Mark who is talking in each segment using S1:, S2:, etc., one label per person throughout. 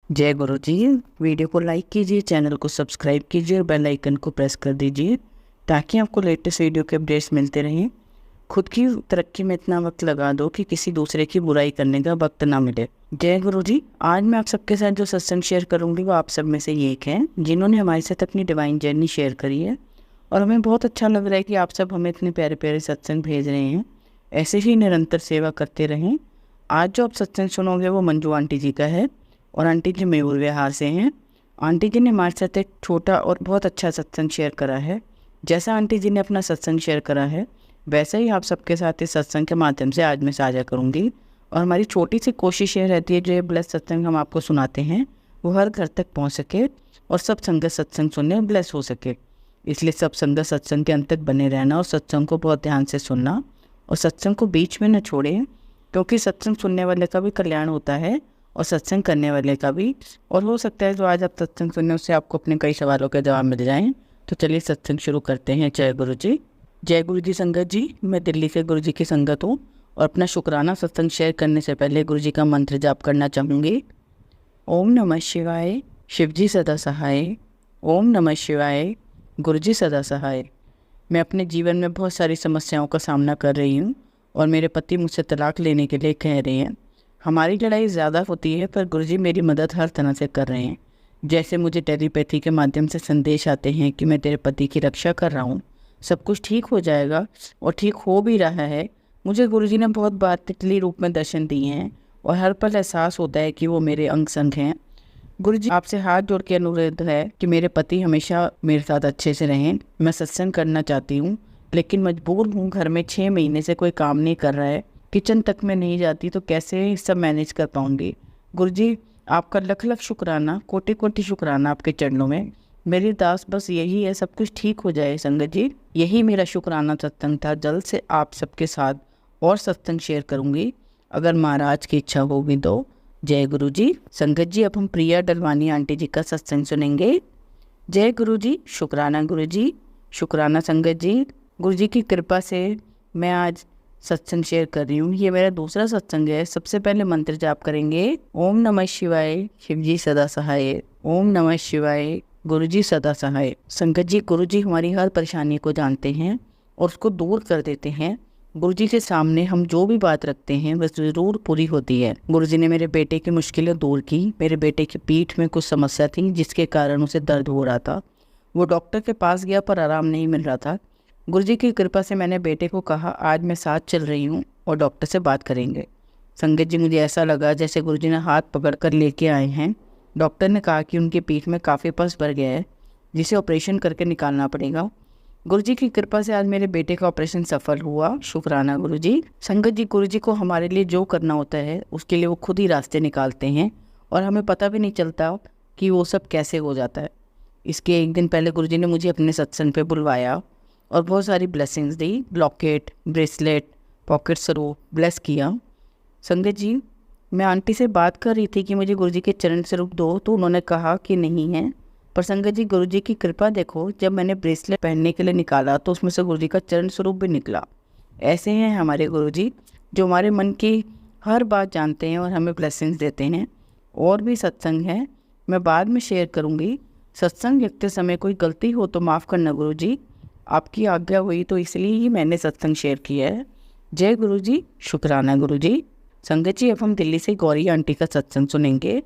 S1: जय गुरु जी। वीडियो को लाइक कीजिए, चैनल को सब्सक्राइब कीजिए और बेल आइकन को प्रेस कर दीजिए ताकि आपको लेटेस्ट वीडियो के अपडेट्स मिलते रहें। खुद की तरक्की में इतना वक्त लगा दो कि किसी दूसरे की बुराई करने का वक्त ना मिले। जय गुरु जी। आज मैं आप सबके साथ जो सत्संग शेयर करूंगी वो आप सब में से ये एक हैं जिन्होंने हमारे साथ अपनी डिवाइन जर्नी शेयर करी है और हमें बहुत अच्छा लग रहा है कि आप सब हमें इतने प्यारे प्यारे सत्संग भेज रहे हैं। ऐसे ही निरंतर सेवा करते रहें। आज जो आप सत्संग सुनोगे वो मंजू आंटी जी का है और आंटी जी मयूर विहार से हैं। आंटी जी ने हमारे साथ एक छोटा और बहुत अच्छा सत्संग शेयर करा है। जैसा आंटी जी ने अपना सत्संग शेयर करा है वैसा ही आप सबके साथ इस सत्संग के माध्यम से आज मैं साझा करूंगी। और हमारी छोटी सी कोशिश ये रहती है जो ये ब्लेस सत्संग हम आपको सुनाते हैं वो हर घर तक पहुंच सके और सब संगत सत्संग सुनने ब्लेस हो सके। इसलिए सब संगत सत्संग के अंत तक बने रहना और सत्संग को बहुत ध्यान से सुनना और सत्संग को बीच में न छोड़ें, क्योंकि सत्संग सुनने वाले का भी कल्याण होता है और सत्संग करने वाले का भी। और हो सकता है जो आज आप सत्संग सुनने उससे आपको अपने कई सवालों के जवाब मिल जाएं। तो चलिए सत्संग शुरू करते हैं। जय गुरु जी। जय गुरु जी संगत जी। मैं दिल्ली से गुरु जी की संगत हूँ और अपना शुक्राना सत्संग शेयर करने से पहले गुरु जी का मंत्र जाप करना चाहूँगी। ओम नमः शिवाय, शिव जी सदा सहाय। ओम नमः शिवाय, गुरु जी सदा सहाय। मैं अपने जीवन में बहुत सारी समस्याओं का सामना कर रही हूँ और मेरे पति मुझसे तलाक लेने के लिए कह रहे हैं। हमारी लड़ाई ज़्यादा होती है पर गुरुजी मेरी मदद हर तरह से कर रहे हैं। जैसे मुझे टेलीपैथी के माध्यम से संदेश आते हैं कि मैं तेरे पति की रक्षा कर रहा हूँ, सब कुछ ठीक हो जाएगा और ठीक हो भी रहा है। मुझे गुरुजी ने बहुत बार तितली रूप में दर्शन दिए हैं और हर पल एहसास होता है कि वो मेरे अंग संग हैं। गुरुजी आपसे हाथ जोड़ के अनुरोध है कि मेरे पति हमेशा मेरे साथ अच्छे से रहें। मैं सत्संग करना चाहती हूँ लेकिन मजबूर हूँ। घर में 6 महीने से कोई काम नहीं कर रहा है, किचन तक में नहीं जाती तो कैसे सब मैनेज कर पाऊंगी। गुरुजी आपका लख लख शुक्राना, कोटि कोटि शुक्राना आपके चरणों में। मेरी दास बस यही है, सब कुछ ठीक हो जाए संगत जी। यही मेरा शुक्राना सत्संग था। जल्द से आप सबके साथ और सत्संग शेयर करूंगी अगर महाराज की इच्छा होगी तो। जय गुरु जी। संगत जी अब हम प्रिया डलवानी आंटी जी का सत्संग सुनेंगे। जय गुरु जी। शुक्राना गुरु जी। शुक्राना संगत जी। गुरु जी की कृपा से मैं आज सत्संग शेयर कर रही हूँ। ये मेरा दूसरा सत्संग है। सबसे पहले मंत्र जाप करेंगे। ओम नमः शिवाय, शिव जी सदा सहाय। ओम नमः शिवाय, गुरु जी सदा सहाय। संगत जी गुरु जी हमारी हर परेशानी को जानते हैं और उसको दूर कर देते हैं। गुरु जी के सामने हम जो भी बात रखते हैं वह जरूर पूरी होती है। गुरु जी ने मेरे बेटे की मुश्किलें दूर की। मेरे बेटे की पीठ में कुछ समस्या थी जिसके कारण उसे दर्द हो रहा था। वो डॉक्टर के पास गया पर आराम नहीं मिल रहा था। गुरुजी की कृपा से मैंने बेटे को कहा आज मैं साथ चल रही हूँ और डॉक्टर से बात करेंगे। संगत जी मुझे ऐसा लगा जैसे गुरुजी ने हाथ पकड़ कर लेके आए हैं। डॉक्टर ने कहा कि उनकी पीठ में काफ़ी पस भर गया है जिसे ऑपरेशन करके निकालना पड़ेगा। गुरुजी की कृपा से आज मेरे बेटे का ऑपरेशन सफल हुआ। शुक्राना गुरुजी। संगत जी गुरुजी को हमारे लिए जो करना होता है उसके लिए वो खुद ही रास्ते निकालते हैं और हमें पता भी नहीं चलता कि वो सब कैसे हो जाता है। इसके एक दिन पहले गुरुजी ने मुझे अपने सत्संग पे बुलवाया और बहुत सारी ब्लेसिंग्स दी। लॉकेट, ब्रेसलेट, पॉकेट स्वरूप ब्लेस किया। संगत जी मैं आंटी से बात कर रही थी कि मुझे गुरुजी के चरण स्वरूप दो तो उन्होंने कहा कि नहीं है। पर संगत जी गुरुजी की कृपा देखो, जब मैंने ब्रेसलेट पहनने के लिए निकाला तो उसमें से गुरुजी का चरण स्वरूप भी निकला। ऐसे हैं हमारे गुरुजी जो हमारे मन की हर बात जानते हैं और हमें ब्लेसिंग्स देते हैं। और भी सत्संग है, मैं बाद में शेयर करूँगी। सत्संग लिखते समय कोई गलती हो तो माफ़ करना गुरुजी, आपकी आज्ञा हुई तो इसलिए ही मैंने सत्संग शेयर किया है। जय गुरु जी। शुक्राना गुरु जी। संगत जी अब हम दिल्ली से गौरी आंटी का सत्संग सुनेंगे।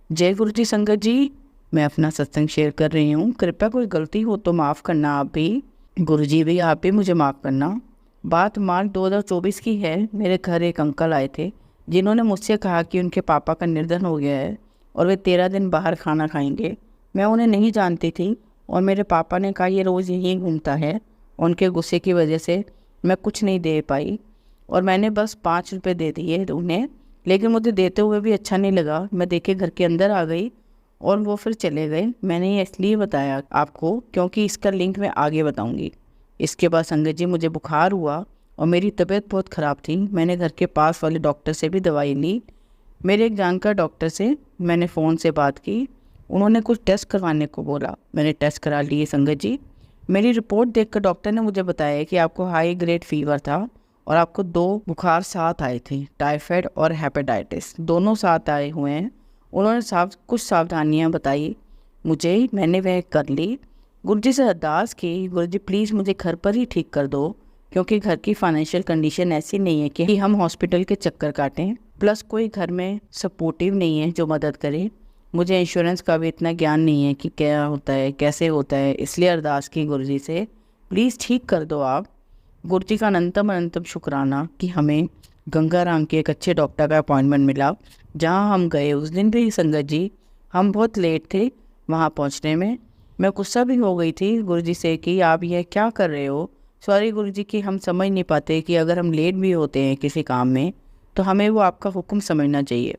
S1: जय गुरु जी। संगत जी मैं अपना सत्संग शेयर कर रही हूँ। कृपया कोई गलती हो तो माफ़ करना आप भी, गुरु जी भी आप भी मुझे माफ़ करना। बात मार्च 2024 की है। मेरे घर एक अंकल आए थे जिन्होंने मुझसे कहा कि उनके पापा का निर्धन हो गया है और वे 13 दिन बाहर खाना खाएंगे। मैं उन्हें नहीं जानती थी और मेरे पापा ने कहा ये रोज़ यहीं घूमता है। उनके गुस्से की वजह से मैं कुछ नहीं दे पाई और मैंने बस 5 रुपये दे दिए उन्हें, लेकिन मुझे देते हुए भी अच्छा नहीं लगा। मैं देखे घर के अंदर आ गई और वो फिर चले गए। मैंने ये इसलिए बताया आपको क्योंकि इसका लिंक मैं आगे बताऊंगी। इसके बाद संगत जी मुझे बुखार हुआ और मेरी तबीयत बहुत ख़राब थी। मैंने घर के पास वाले डॉक्टर से भी दवाई ली। मेरे एक जानकार डॉक्टर से मैंने फ़ोन से बात की। उन्होंने कुछ टेस्ट करवाने को बोला। मैंने टेस्ट करा लिए संगत जी। मेरी रिपोर्ट देखकर डॉक्टर ने मुझे बताया कि आपको हाई ग्रेड फीवर था और आपको 2 बुखार साथ आए थे, टाइफाइड और हेपेटाइटिस दोनों साथ आए हुए हैं उन्होंने कुछ सावधानियाँ बताई मुझे, मैंने वह कर ली। गुरुजी से अरदास की, गुरुजी प्लीज़ मुझे घर पर ही ठीक कर दो, क्योंकि घर की फाइनेंशियल कंडीशन ऐसी नहीं है कि हम हॉस्पिटल के चक्कर काटें, प्लस कोई घर में सपोर्टिव नहीं है जो मदद करे। मुझे इंश्योरेंस का भी इतना ज्ञान नहीं है कि क्या होता है, कैसे होता है, इसलिए अरदास की गुरुजी से प्लीज़ ठीक कर दो आप। गुरुजी का अनंतम शुक्राना कि हमें गंगाराम के एक अच्छे डॉक्टर का अपॉइंटमेंट मिला, जहां हम गए। उस दिन भी संगत जी हम बहुत लेट थे वहां पहुंचने में। मैं गुस्सा भी हो गई थी गुरुजी से कि आप यह क्या कर रहे हो। सॉरी गुरुजी कि हम समझ नहीं पाते कि अगर हम लेट भी होते हैं किसी काम में तो हमें वो आपका हुक्म समझना चाहिए।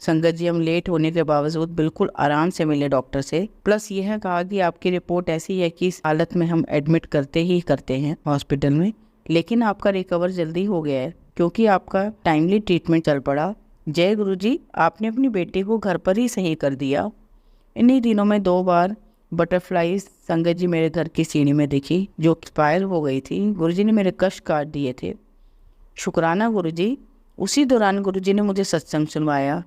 S1: संगत जी हम लेट होने के बावजूद बिल्कुल आराम से मिले डॉक्टर से, प्लस यह कहा कि आपकी रिपोर्ट ऐसी है कि इस हालत में हम एडमिट करते ही करते हैं हॉस्पिटल में, लेकिन आपका रिकवर जल्दी हो गया है क्योंकि आपका टाइमली ट्रीटमेंट चल पड़ा। जय गुरुजी, आपने अपनी बेटी को घर पर ही सही कर दिया। इन्हीं दिनों में 2 बार बटरफ्लाई संगत जी मेरे घर की सीढ़ी में दिखी जो एक्सपायर हो गई थी। गुरुजी ने मेरे कष्ट काट दिए थे। शुक्राना गुरुजी। उसी दौरान गुरुजी ने मुझे सत्संग सुनवाया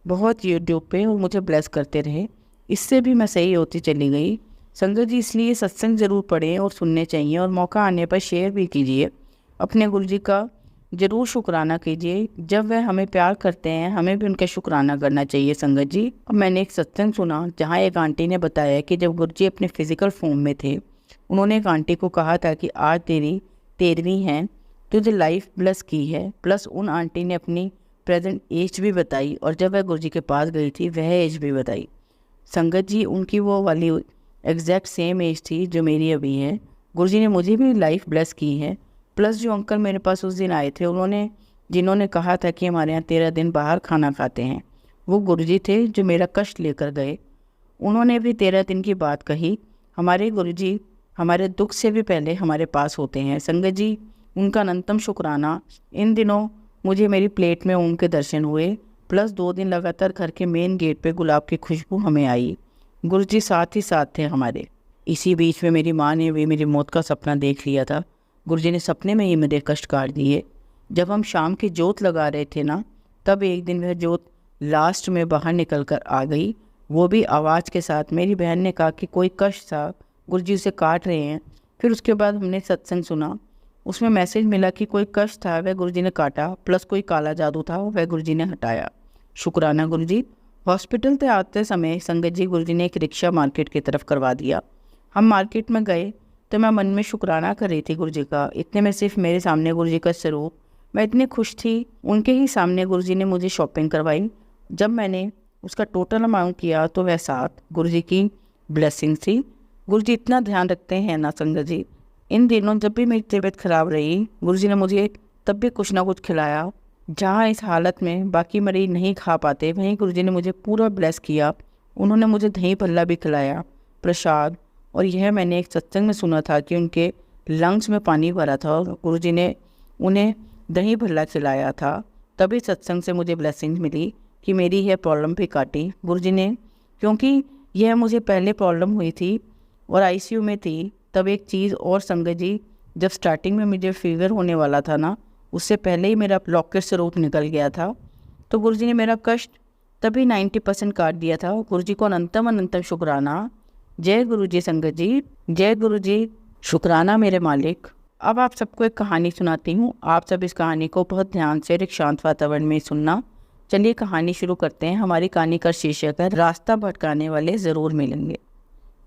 S1: बहुत यूट्यूब पे और मुझे ब्लेस करते रहे। इससे भी मैं सही होती चली गई। संगत जी इसलिए सत्संग ज़रूर पढ़ें और सुनने चाहिए, और मौका आने पर शेयर भी कीजिए। अपने गुरुजी का ज़रूर शुक्राना कीजिए। जब वह हमें प्यार करते हैं हमें भी उनका शुक्राना करना चाहिए संगत जी। अब मैंने एक सत्संग सुना जहाँ एक आंटी ने बताया कि जब गुरुजी अपने फिजिकल फॉर्म में थे, उन्होंने एक आंटी को कहा था कि आज तेरी 13वीं है, तुझे लाइफ ब्लेस की है। प्लस उन आंटी ने अपनी प्रेजेंट एज भी बताई, और जब वह गुरुजी के पास गई थी वह एज भी बताई। संगत जी उनकी वो वाली एग्जैक्ट सेम एज थी जो मेरी अभी है। गुरुजी ने मुझे भी लाइफ ब्लेस की है। प्लस जो अंकल मेरे पास उस दिन आए थे, जिन्होंने कहा था कि हमारे यहाँ 13 दिन बाहर खाना खाते हैं, वो गुरुजी थे जो मेरा कष्ट लेकर गए। उन्होंने भी 13 दिन की बात कही। हमारे गुरुजी हमारे दुख से भी पहले हमारे पास होते हैं। संगत जी उनका अनंतम शुक्राना। इन दिनों मुझे मेरी प्लेट में ओम के दर्शन हुए, प्लस 2 दिन लगातार घर के मेन गेट पे गुलाब की खुशबू हमें आई। गुरुजी साथ ही साथ थे हमारे। इसी बीच में मेरी माँ ने भी मेरी मौत का सपना देख लिया था। गुरुजी ने सपने में ही मेरे कष्ट काट दिए। जब हम शाम की जोत लगा रहे थे ना, तब एक दिन वह जोत लास्ट में बाहर निकल कर आ गई, वो भी आवाज़ के साथ। मेरी बहन ने कहा कि कोई कष्ट था, गुरुजी उसे काट रहे हैं। फिर उसके बाद हमने सत्संग सुना, उसमें मैसेज मिला कि कोई कष्ट था वह गुरुजी ने काटा, प्लस कोई काला जादू था वह गुरुजी ने हटाया। शुक्राना गुरुजी। हॉस्पिटल से आते समय संगत जी गुरुजी ने एक रिक्शा मार्केट की तरफ करवा दिया। हम मार्केट में गए तो मैं मन में शुक्राना कर रही थी गुरुजी का। इतने में सिर्फ मेरे सामने गुरुजी का स्वरूप, मैं इतनी खुश थी। उनके ही सामने गुरुजी ने मुझे शॉपिंग करवाई। जब मैंने उसका टोटल अमाउंट किया तो वह 7 गुरुजी की ब्लेसिंग थी। गुरुजी इतना ध्यान रखते हैं ना संगत जी। इन दिनों जब भी मेरी तबीयत ख़राब रही, गुरुजी ने मुझे तब भी कुछ ना कुछ खिलाया। जहाँ इस हालत में बाकी मरीज नहीं खा पाते, वहीं गुरुजी ने मुझे पूरा ब्लेस किया। उन्होंने मुझे दही भल्ला भी खिलाया, प्रसाद। और यह मैंने एक सत्संग में सुना था कि उनके लंग्स में पानी भरा था और गुरुजी ने उन्हें दही भल्ला खिलाया था। तभी सत्संग से मुझे ब्लेसिंग मिली कि मेरी यह प्रॉब्लम भी काटी गुरुजी ने, क्योंकि यह मुझे पहले प्रॉब्लम हुई थी और आईसीयू में थी। तब एक चीज़ और संगत जी, जब स्टार्टिंग में मुझे फीवर होने वाला था ना, उससे पहले ही मेरा लॉकेट से रूप निकल गया था। तो गुरुजी ने मेरा कष्ट तभी 90% काट दिया था। गुरुजी को अनंतम शुक्राना। जय गुरुजी संगत जी, जय गुरुजी। शुक्राना मेरे मालिक। अब आप सबको एक कहानी सुनाती हूँ। आप सब इस कहानी को बहुत ध्यान से एक शांत वातावरण में सुनना। चलिए कहानी शुरू करते हैं। हमारी कहानी का शीर्षक है रास्ता भटकाने वाले ज़रूर मिलेंगे।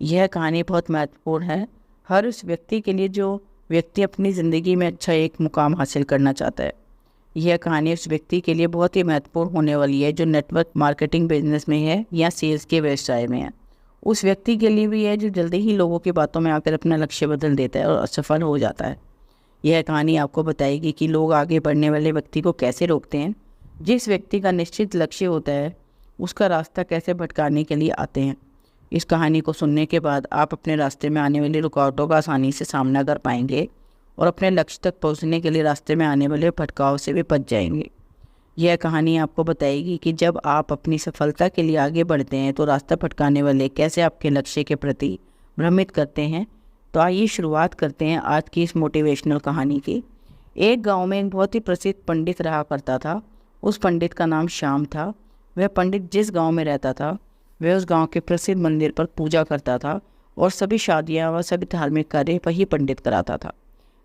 S1: यह कहानी बहुत महत्वपूर्ण है हर उस व्यक्ति के लिए जो व्यक्ति अपनी ज़िंदगी में अच्छा एक मुकाम हासिल करना चाहता है। यह कहानी उस व्यक्ति के लिए बहुत ही महत्वपूर्ण होने वाली है जो नेटवर्क मार्केटिंग बिजनेस में है या सेल्स के व्यवसाय में है। उस व्यक्ति के लिए भी है जो जल्दी ही लोगों की बातों में आकर अपना लक्ष्य बदल देता है और असफल हो जाता है। यह कहानी आपको बताएगी कि लोग आगे बढ़ने वाले व्यक्ति को कैसे रोकते हैं। जिस व्यक्ति का निश्चित लक्ष्य होता है उसका रास्ता कैसे भटकाने के लिए आते हैं। इस कहानी को सुनने के बाद आप अपने रास्ते में आने वाली रुकावटों का आसानी से सामना कर पाएंगे और अपने लक्ष्य तक पहुंचने के लिए रास्ते में आने वाले भटकाव से भी बच जाएंगे। यह कहानी आपको बताएगी कि जब आप अपनी सफलता के लिए आगे बढ़ते हैं तो रास्ता भटकाने वाले कैसे आपके लक्ष्य के प्रति भ्रमित करते हैं। तो आइए शुरुआत करते हैं आज की इस मोटिवेशनल कहानी की। एक गाँव में एक बहुत ही प्रसिद्ध पंडित रहा करता था। उस पंडित का नाम श्याम था। वह पंडित जिस गांव में रहता था वह उस गांव के प्रसिद्ध मंदिर पर पूजा करता था और सभी शादियां व सभी धार्मिक कार्य वही पंडित कराता था।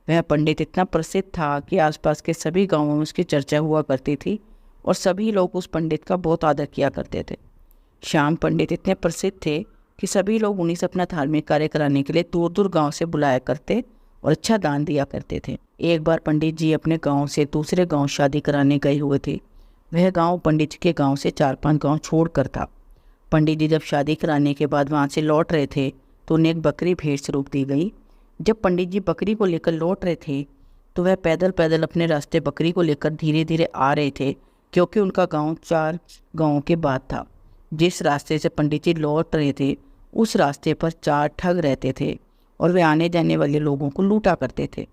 S1: वह पंडित इतना प्रसिद्ध था कि आसपास के सभी गांवों में उसकी चर्चा हुआ करती थी और सभी लोग उस पंडित का बहुत आदर किया करते थे। श्याम पंडित इतने प्रसिद्ध थे कि सभी लोग उन्हीं से अपना धार्मिक कार्य कराने के लिए दूर दूर गांव से बुलाया करते और अच्छा दान दिया करते थे। एक बार पंडित जी अपने गांव से दूसरे गांव शादी कराने गए हुए थे। वह गांव पंडित जी के गांव से 4-5 गांव छोड़कर था। पंडित जी जब शादी कराने के बाद वहां से लौट रहे थे तो उन्हें एक बकरी भेंट स्वरूप दी गई। जब पंडित जी बकरी को लेकर लौट रहे थे तो वह पैदल पैदल अपने रास्ते बकरी को लेकर धीरे धीरे आ रहे थे, क्योंकि उनका गांव 4 गांवों के बाद था। जिस रास्ते से पंडित जी लौट रहे थे उस रास्ते पर 4 ठग रहते थे और वे आने जाने वाले लोगों को लूटा करते थे।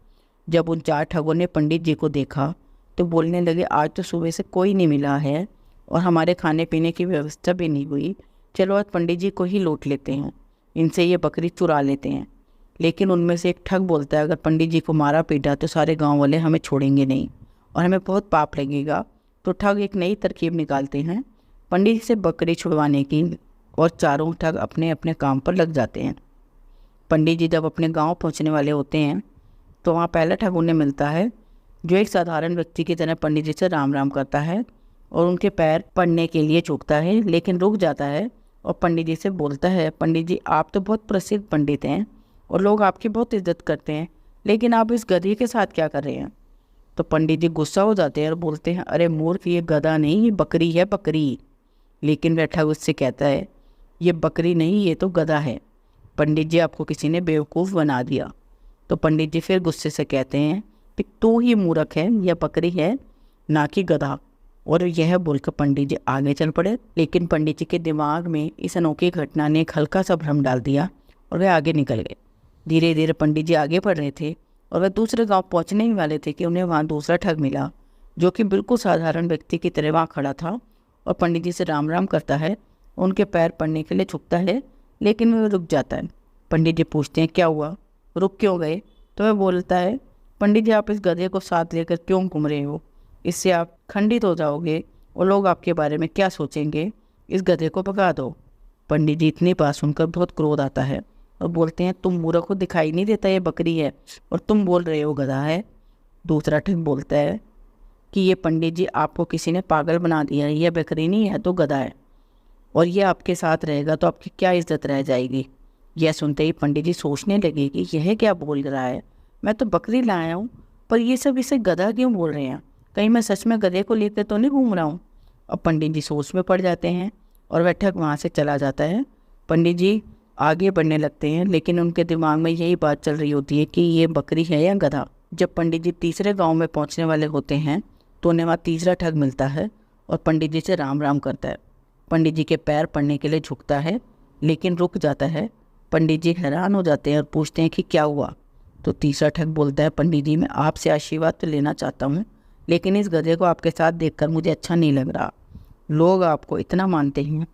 S1: जब उन 4 ठगों ने पंडित जी को देखा तो बोलने लगे, आज तो सुबह से कोई नहीं मिला है और हमारे खाने पीने की व्यवस्था भी नहीं हुई, चलो आज पंडित जी को ही लूट लेते हैं, इनसे ये बकरी चुरा लेते हैं। लेकिन उनमें से एक ठग बोलता है, अगर पंडित जी को मारा पीटा तो सारे गांव वाले हमें छोड़ेंगे नहीं और हमें बहुत पाप लगेगा। तो ठग एक नई तरकीब निकालते हैं पंडित जी से बकरी छुड़वाने की और चारों ठग अपने अपने काम पर लग जाते हैं। पंडित जी जब अपने गांव पहुंचने वाले होते हैं तो वहाँ पहला ठग उन्हें मिलता है, जो एक साधारण व्यक्ति की तरह पंडित जी से राम राम करता है और उनके पैर पड़ने के लिए झुकता है, लेकिन रुक जाता है और पंडित जी से बोलता है, पंडित जी आप तो बहुत प्रसिद्ध पंडित हैं और लोग आपकी बहुत इज्जत करते हैं, लेकिन आप इस गधे के साथ क्या कर रहे हैं। तो पंडित जी गुस्सा हो जाते हैं और बोलते हैं, अरे मूर्ख, ये गधा नहीं, ये बकरी है, बकरी। लेकिन वह ठग उससे कहता है, ये बकरी नहीं, ये तो गधा है। पंडित जी आपको किसी ने बेवकूफ़ बना दिया। तो पंडित जी फिर गुस्से से कहते हैं कि तू ही मूर्ख है, यह बकरी है ना कि गधा। और यह बोलकर पंडित जी आगे चल पड़े। लेकिन पंडित जी के दिमाग में इस अनोखी घटना ने एक हल्का सा भ्रम डाल दिया और वह आगे निकल गए। धीरे धीरे पंडित जी आगे बढ़ रहे थे और वह दूसरे गांव पहुंचने ही वाले थे कि उन्हें वहां दूसरा ठग मिला, जो कि बिल्कुल साधारण व्यक्ति की तरह वहाँ खड़ा था और पंडित जी से राम राम करता है, उनके पैर पड़ने के लिए झुकता है, लेकिन वह रुक जाता है। पंडित जी पूछते हैं, क्या हुआ, रुक क्यों गए। तो वह बोलता है, पंडित जी आप इस गधे को साथ लेकर क्यों घूम रहे हो, इससे आप खंडित हो जाओगे और लोग आपके बारे में क्या सोचेंगे, इस गधे को भगा दो। पंडित जी इतनी बात सुनकर बहुत क्रोध आता है और बोलते हैं, तुम मूर्ख को दिखाई नहीं देता ये बकरी है और तुम बोल रहे हो गधा है। दूसरा ठग बोलता है कि ये पंडित जी आपको किसी ने पागल बना दिया है, यह बकरी नहीं है तो गधा है और ये आपके साथ रहेगा तो आपकी क्या इज्जत रह जाएगी। यह सुनते ही पंडित जी सोचने लगे कि यह क्या बोल रहा है, मैं तो बकरी लाया हूँ पर ये सब इसे गधा क्यों बोल रहे हैं, कहीं मैं सच में गधे को लेकर तो नहीं घूम रहा हूँ। अब पंडित जी सोच में पड़ जाते हैं और वह ठग वहाँ से चला जाता है। पंडित जी आगे बढ़ने लगते हैं, लेकिन उनके दिमाग में यही बात चल रही होती है कि ये बकरी है या गधा। जब पंडित जी तीसरे गांव में पहुंचने वाले होते हैं तो उन्हें वहाँ तीसरा ठग मिलता है और पंडित जी से राम राम करता है। पंडित जी के पैर पड़ने के लिए झुकता है, लेकिन रुक जाता है। पंडित जी हैरान हो जाते हैं और पूछते हैं कि क्या हुआ। तो तीसरा ठग बोलता है, पंडित जी मैं आपसे आशीर्वाद तो लेना चाहता हूँ, लेकिन इस गधे को आपके साथ देखकर मुझे अच्छा नहीं लग रहा। लोग आपको इतना मानते हैं,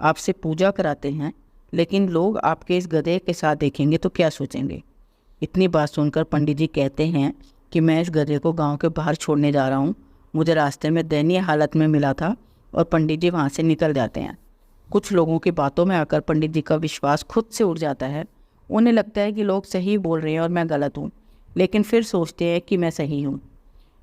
S1: आपसे पूजा कराते हैं, लेकिन लोग आपके इस गधे के साथ देखेंगे तो क्या सोचेंगे। इतनी बात सुनकर पंडित जी कहते हैं कि मैं इस गधे को गांव के बाहर छोड़ने जा रहा हूं, मुझे रास्ते में दयनीय हालत में मिला था। और पंडित जी वहां से निकल जाते हैं। कुछ लोगों की बातों में आकर पंडित जी का विश्वास खुद से उड़ जाता है। उन्हें लगता है कि लोग सही बोल रहे हैं और मैं गलत हूँ, लेकिन फिर सोचते हैं कि मैं सही हूँ।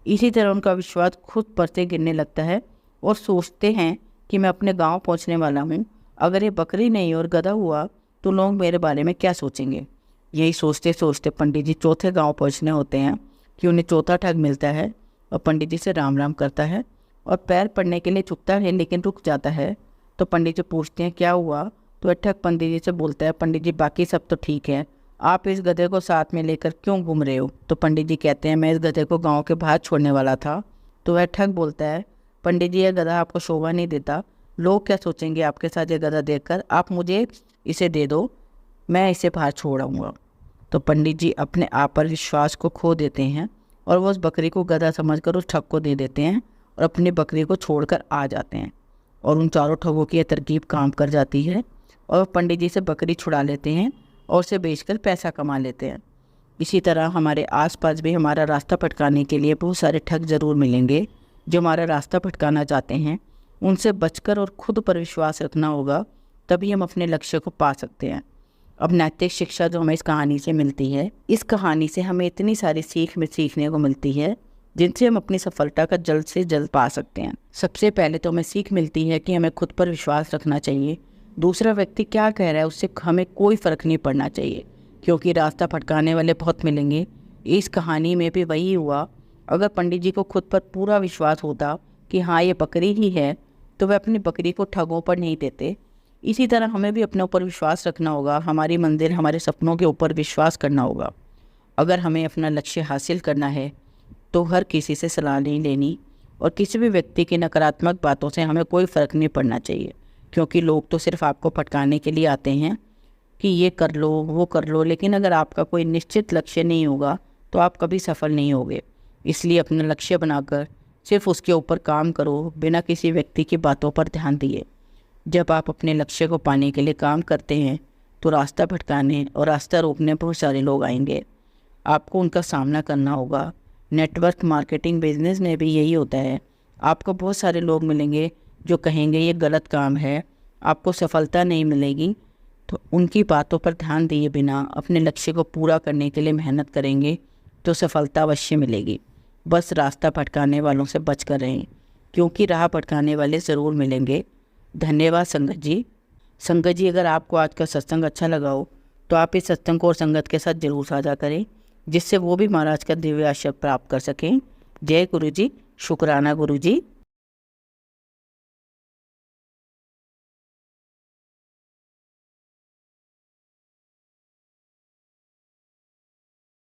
S1: इसी तरह उनका विश्वास खुद पर से गिरने लगता है और सोचते हैं कि मैं अपने गांव पहुंचने वाला हूं, अगर ये बकरी नहीं और गधा हुआ तो लोग मेरे बारे में क्या सोचेंगे। यही सोचते सोचते पंडित जी चौथे गांव पहुंचने होते हैं कि उन्हें चौथा ठग मिलता है और पंडित जी से राम राम करता है और पैर पड़ने के लिए झुकता है, लेकिन रुक जाता है। तो पंडित जी पूछते हैं क्या हुआ। तो ठग पंडित जी से बोलता है, पंडित जी बाकी सब तो ठीक है, आप इस गधे को साथ में लेकर क्यों घूम रहे हो। तो पंडित जी कहते हैं, मैं इस गधे को गांव के बाहर छोड़ने वाला था। तो वह ठग बोलता है, पंडित जी यह गधा आपको शोभा नहीं देता, लोग क्या सोचेंगे आपके साथ ये गधा देखकर, आप मुझे इसे दे दो, मैं इसे बाहर छोड़ आऊँगा। तो पंडित जी अपने आप पर विश्वास को खो देते हैं और वो उस बकरी को गधा समझकर उस ठग को दे देते हैं और अपनी बकरी को छोड़कर आ जाते हैं। और उन चारों ठगों की यह तरकीब काम कर जाती है और पंडित जी से बकरी छुड़ा लेते हैं और उसे बेचकर पैसा कमा लेते हैं। इसी तरह हमारे आसपास भी हमारा रास्ता भटकाने के लिए बहुत सारे ठग ज़रूर मिलेंगे जो हमारा रास्ता भटकाना चाहते हैं, उनसे बचकर और खुद पर विश्वास रखना होगा, तभी हम अपने लक्ष्य को पा सकते हैं। अब नैतिक शिक्षा जो हमें इस कहानी से मिलती है, इस कहानी से हमें इतनी सारी सीखने को मिलती है जिनसे हम अपनी सफलता का जल्द से जल्द पा सकते हैं। सबसे पहले तो हमें सीख मिलती है कि हमें खुद पर विश्वास रखना चाहिए। दूसरा व्यक्ति क्या कह रहा है उससे हमें कोई फ़र्क नहीं पड़ना चाहिए, क्योंकि रास्ता भटकाने वाले बहुत मिलेंगे। इस कहानी में भी वही हुआ। अगर पंडित जी को खुद पर पूरा विश्वास होता कि हाँ ये बकरी ही है, तो वह अपनी बकरी को ठगों पर नहीं देते। इसी तरह हमें भी अपने ऊपर विश्वास रखना होगा, हमारी मंदिर, हमारे सपनों के ऊपर विश्वास करना होगा। अगर हमें अपना लक्ष्य हासिल करना है तो हर किसी से सलाह नहीं लेनी, और किसी भी व्यक्ति की नकारात्मक बातों से हमें कोई फ़र्क नहीं पड़ना चाहिए, क्योंकि लोग तो सिर्फ आपको भटकाने के लिए आते हैं कि ये कर लो वो कर लो। लेकिन अगर आपका कोई निश्चित लक्ष्य नहीं होगा तो आप कभी सफल नहीं होगे। इसलिए अपना लक्ष्य बनाकर सिर्फ उसके ऊपर काम करो, बिना किसी व्यक्ति की बातों पर ध्यान दिए। जब आप अपने लक्ष्य को पाने के लिए काम करते हैं तो रास्ता भटकाने और रास्ता रोकने बहुत सारे लोग आएंगे, आपको उनका सामना करना होगा। नेटवर्क मार्केटिंग बिजनेस में भी यही होता है। आपको बहुत सारे लोग मिलेंगे जो कहेंगे ये गलत काम है, आपको सफलता नहीं मिलेगी। तो उनकी बातों पर ध्यान दिए बिना अपने लक्ष्य को पूरा करने के लिए मेहनत करेंगे तो सफलता अवश्य मिलेगी। बस रास्ता भटकाने वालों से बच कर रहें, क्योंकि राह भटकाने वाले ज़रूर मिलेंगे। धन्यवाद संगत जी। संगत जी, अगर आपको आज का सत्संग अच्छा लगा हो तो आप इस सत्संग को और संगत के साथ जरूर साझा करें, जिससे वो भी महाराज का दिव्य आशीर्वाद प्राप्त कर सकें। जय गुरु जी। शुक्राना गुरु जी।